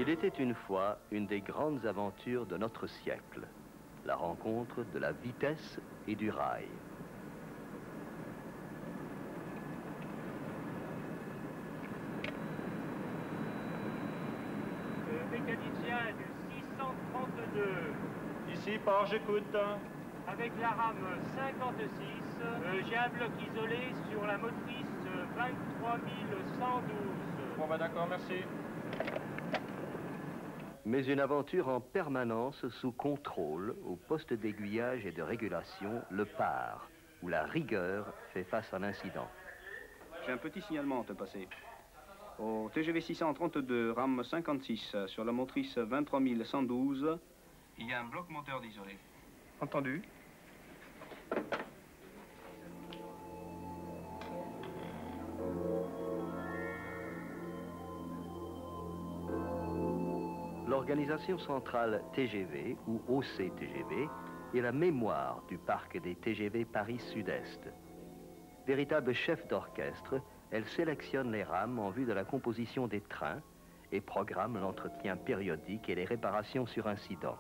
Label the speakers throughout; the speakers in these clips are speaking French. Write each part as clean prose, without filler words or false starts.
Speaker 1: Il était une fois une des grandes aventures de notre siècle, la rencontre de la vitesse et du rail.
Speaker 2: Mécanicien du 632.
Speaker 3: Ici, port, j'écoute.
Speaker 2: Avec la rame 56, j'ai un bloc isolé sur la motrice 23112.
Speaker 3: Bon, bah d'accord, merci.
Speaker 1: Mais une aventure en permanence sous contrôle au poste d'aiguillage et de régulation, le PAR, où la rigueur fait face à l'incident.
Speaker 4: J'ai un petit signalement à te passer. Au TGV 632, rame 56, sur la motrice 23112, il y a un bloc moteur d'isolé.
Speaker 3: Entendu.
Speaker 1: L'organisation centrale TGV, ou OC-TGV, est la mémoire du parc des TGV Paris Sud-Est. Véritable chef d'orchestre, elle sélectionne les rames en vue de la composition des trains et programme l'entretien périodique et les réparations sur incident.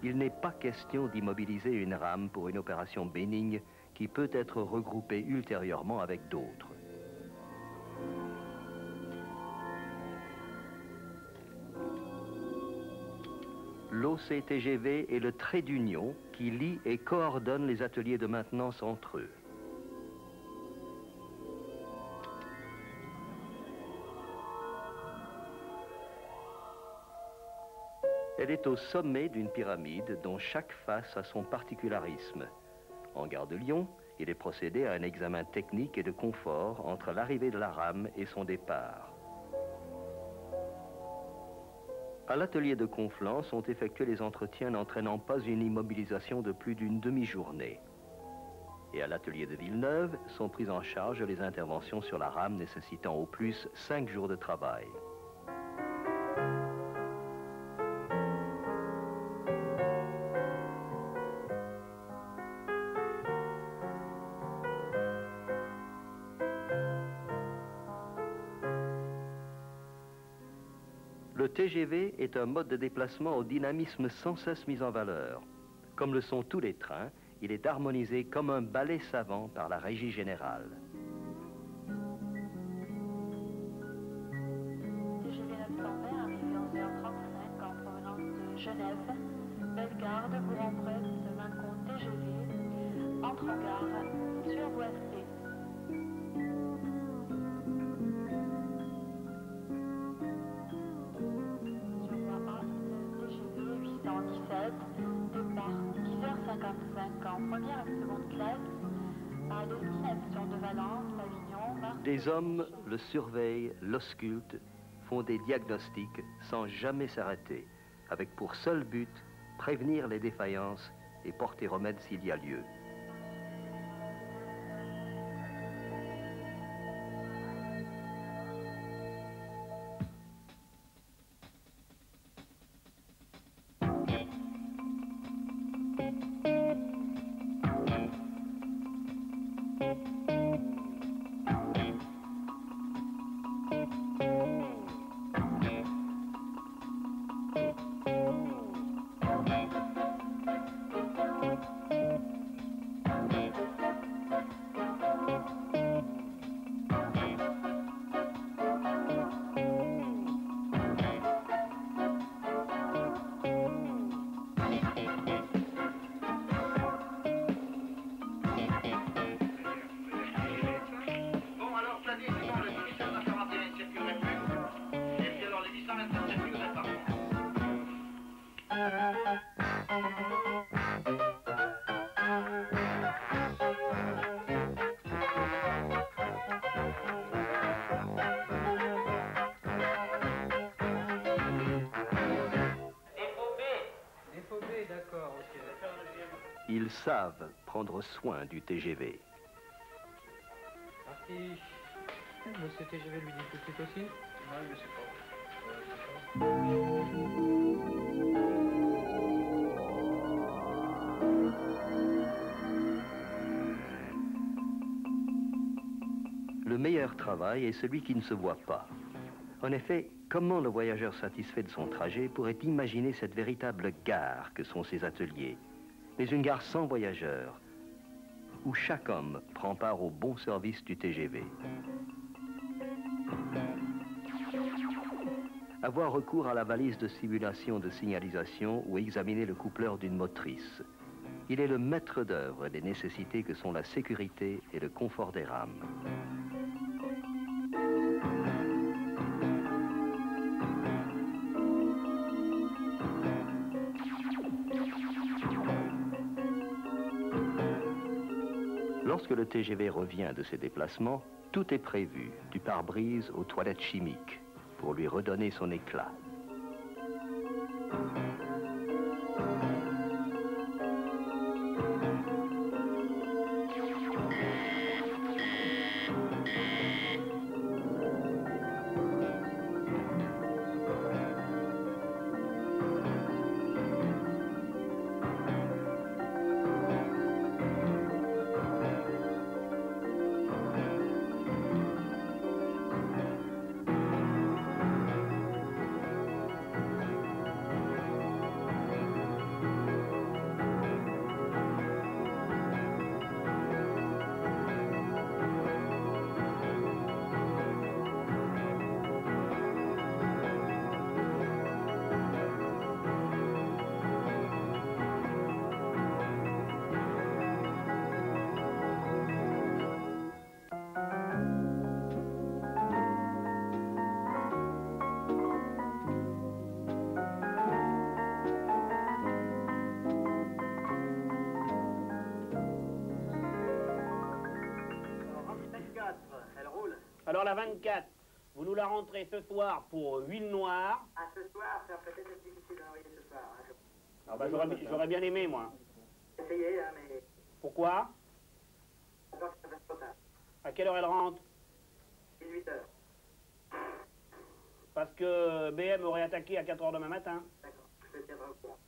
Speaker 1: Il n'est pas question d'immobiliser une rame pour une opération bénigne qui peut être regroupée ultérieurement avec d'autres. L'OC-TGV est le trait d'union qui lie et coordonne les ateliers de maintenance entre eux. Elle est au sommet d'une pyramide dont chaque face a son particularisme. En gare de Lyon, il est procédé à un examen technique et de confort entre l'arrivée de la rame et son départ. À l'atelier de Conflans sont effectués les entretiens n'entraînant pas une immobilisation de plus d'une demi-journée. Et à l'atelier de Villeneuve sont prises en charge les interventions sur la rame nécessitant au plus 5 jours de travail. Le TGV est un mode de déplacement au dynamisme sans cesse mis en valeur. Comme le sont tous les trains, il est harmonisé comme un ballet savant par la Régie générale.
Speaker 5: TGV 920 arrivé 11h35 en provenance de Genève. Bellegarde, Bourg-en-Bresse, Mâcon TGV, entre en gare sur Boissé. Départ 10h55 en première et seconde classe à destination de Valence, Avignon, Marseille.
Speaker 1: Des hommes le surveillent, l'auscultent, font des diagnostics sans jamais s'arrêter, avec pour seul but prévenir les défaillances et porter remède s'il y a lieu. Ils savent prendre soin du TGV.
Speaker 6: Merci. Monsieur TGV lui dit tout de suite aussi?
Speaker 3: Non, je sais pas.
Speaker 1: Le meilleur travail est celui qui ne se voit pas. En effet, comment le voyageur satisfait de son trajet pourrait imaginer cette véritable gare que sont ces ateliers, mais une gare sans voyageurs, où chaque homme prend part au bon service du TGV. Avoir recours à la valise de simulation de signalisation ou examiner le coupleur d'une motrice. Il est le maître d'œuvre des nécessités que sont la sécurité et le confort des rames. Lorsque le TGV revient de ses déplacements, tout est prévu, du pare-brise aux toilettes chimiques, pour lui redonner son éclat.
Speaker 2: Alors la 24, vous nous la rentrez ce soir pour huile noire.
Speaker 7: Ah, ce soir, ça va peut-être être difficile d'envoyer ce soir. Hein.
Speaker 2: Ah bah, j'aurais bien aimé, moi.
Speaker 7: Essayez, hein, mais...
Speaker 2: Pourquoi?
Speaker 7: D'accord, ça va être trop tard.
Speaker 2: À quelle heure elle rentre?
Speaker 7: 18 heures.
Speaker 2: Parce que BM aurait attaqué à 4 heures demain matin.
Speaker 7: D'accord, je te tiendrai au courant.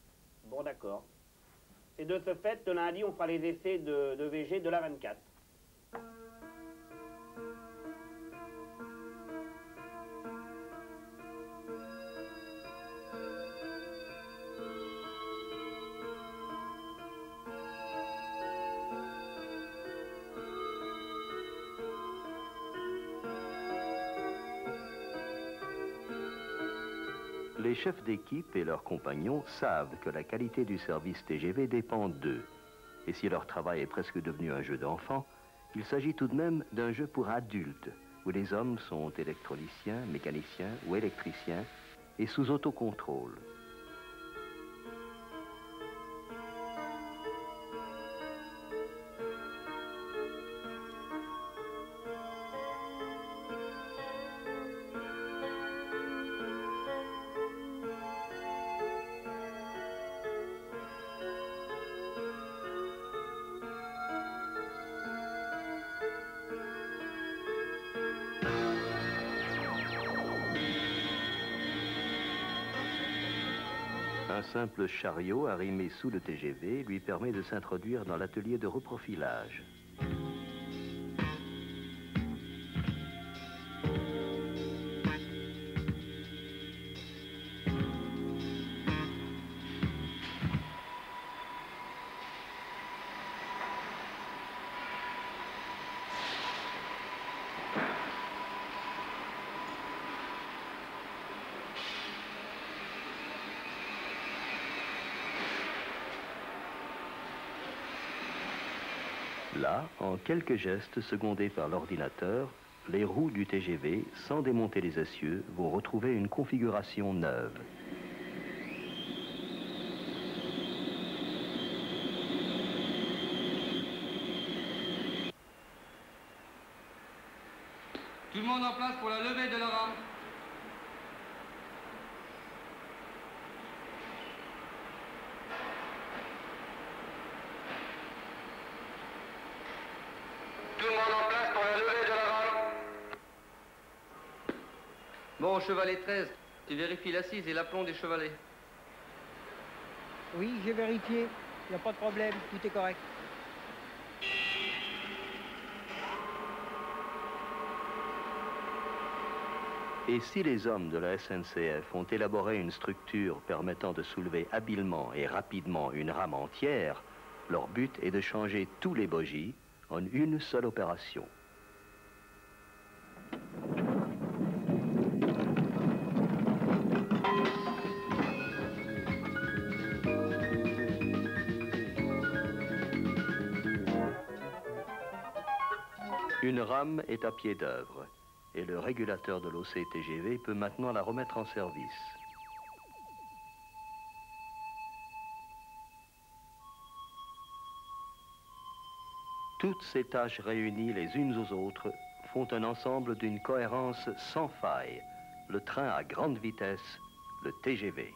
Speaker 2: Bon, d'accord. Et de ce fait, le lundi, on fera les essais de VG de la 24.
Speaker 1: Les chefs d'équipe et leurs compagnons savent que la qualité du service TGV dépend d'eux. Et si leur travail est presque devenu un jeu d'enfant, il s'agit tout de même d'un jeu pour adultes, où les hommes sont électroniciens, mécaniciens ou électriciens, et sous autocontrôle. Un simple chariot arrimé sous le TGV lui permet de s'introduire dans l'atelier de reprofilage. Là, en quelques gestes secondés par l'ordinateur, les roues du TGV, sans démonter les essieux, vont retrouver une configuration neuve.
Speaker 8: Tout le monde en place pour la levée de la rame. Tout le monde en place pour la levée de la rame. Bon, chevalet 13, tu vérifies l'assise et l'aplomb des chevalets.
Speaker 6: Oui, j'ai vérifié. Il n'y a pas de problème, tout est correct.
Speaker 1: Et si les hommes de la SNCF ont élaboré une structure permettant de soulever habilement et rapidement une rame entière, leur but est de changer tous les bogies en une seule opération. Une rame est à pied d'œuvre et le régulateur de l'OC-TGV peut maintenant la remettre en service. Toutes ces tâches réunies les unes aux autres font un ensemble d'une cohérence sans faille, le train à grande vitesse, le TGV.